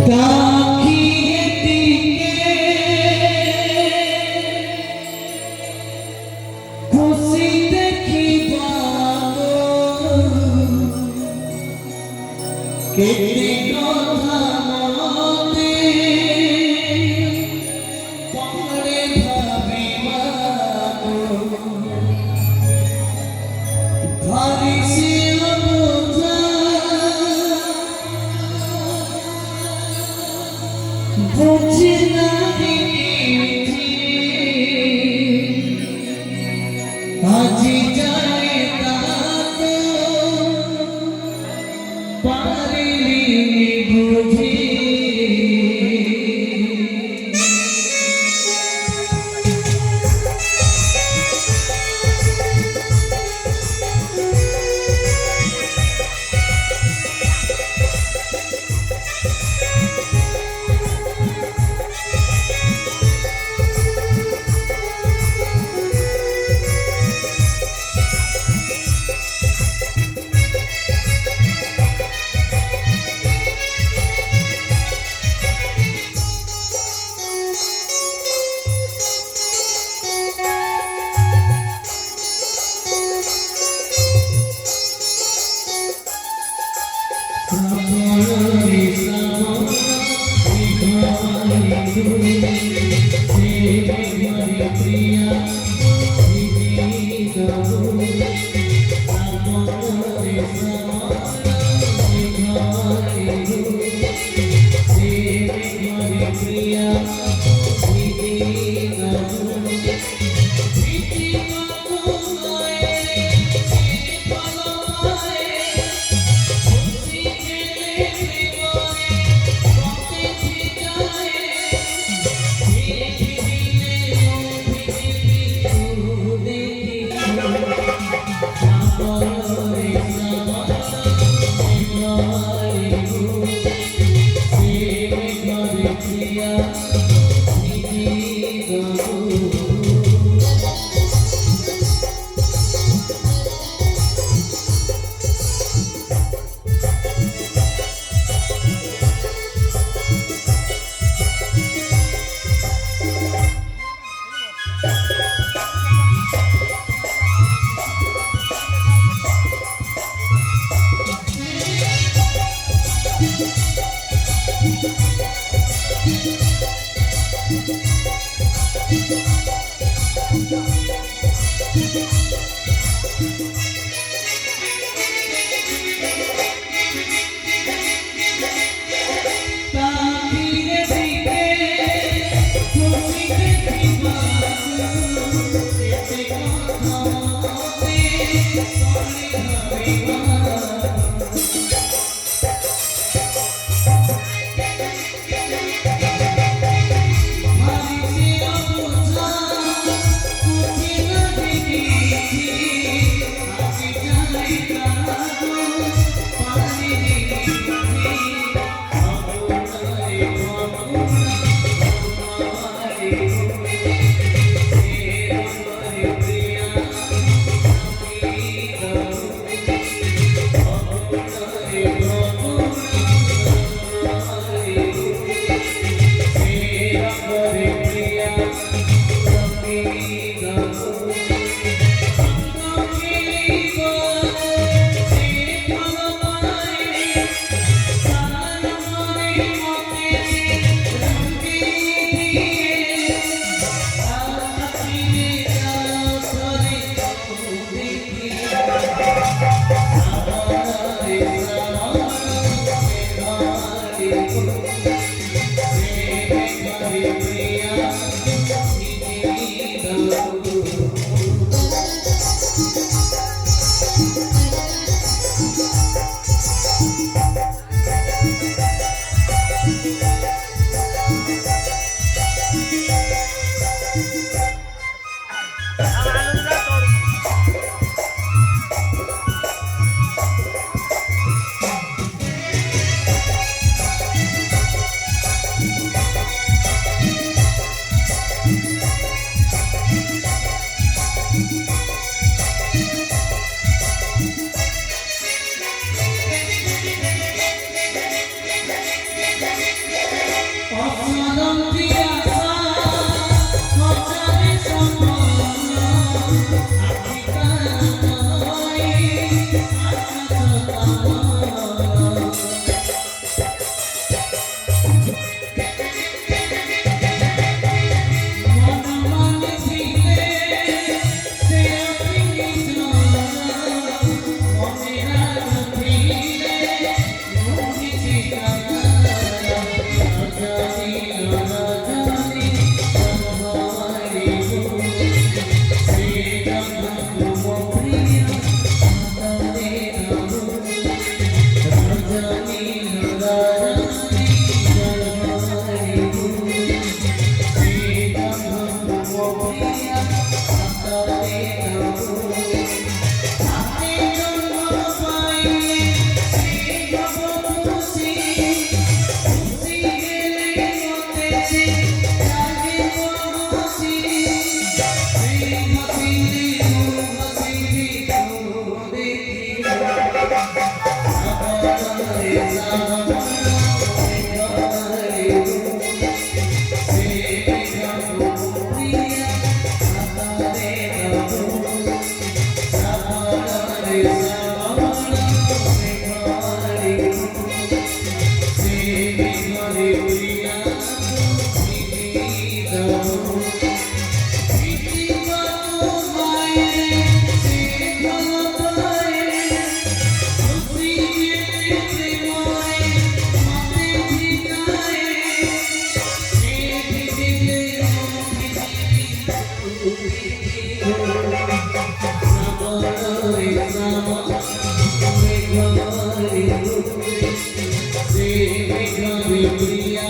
তাকিয়ে দিকে খুশি দেখিবা কেতে কথা মনে পড়ে ভাবিবা ভারি সে বুঝি নাহি আজি যায় তাতো পারিনি বুঝি অসারম পিয়াসা হজারে সম্মান আকিকানাই মনমানে ফিরে সে আপনি জানা মনেরা ফিরে মুখি ঠিকানা রাজানি রাজানি রাধারি শ্রী রাম প্রিয়া তারে রাজানি রাজানি রাধারি শ্রী রাম প্রিয়া তারে আপনি জন্ম পাইলে শ্রী ভবতোষী খুশি গেলে মতেছে লাগে বসি শ্রী ভক্তিলে হাসি দেখি সাবরে সাবরে শ্রী রাম প্রিয়া তারে সাবরে সাবরে শ্রী হরি প্রিয়া ইতি বাতো মায়ে শ্রী ভগবায়ে খুশি গেলে মোয় মাতে ঠিকায়ে শ্রী দিলে মুখি সাবরে সাবরে শ্রী হরি প্রিয়া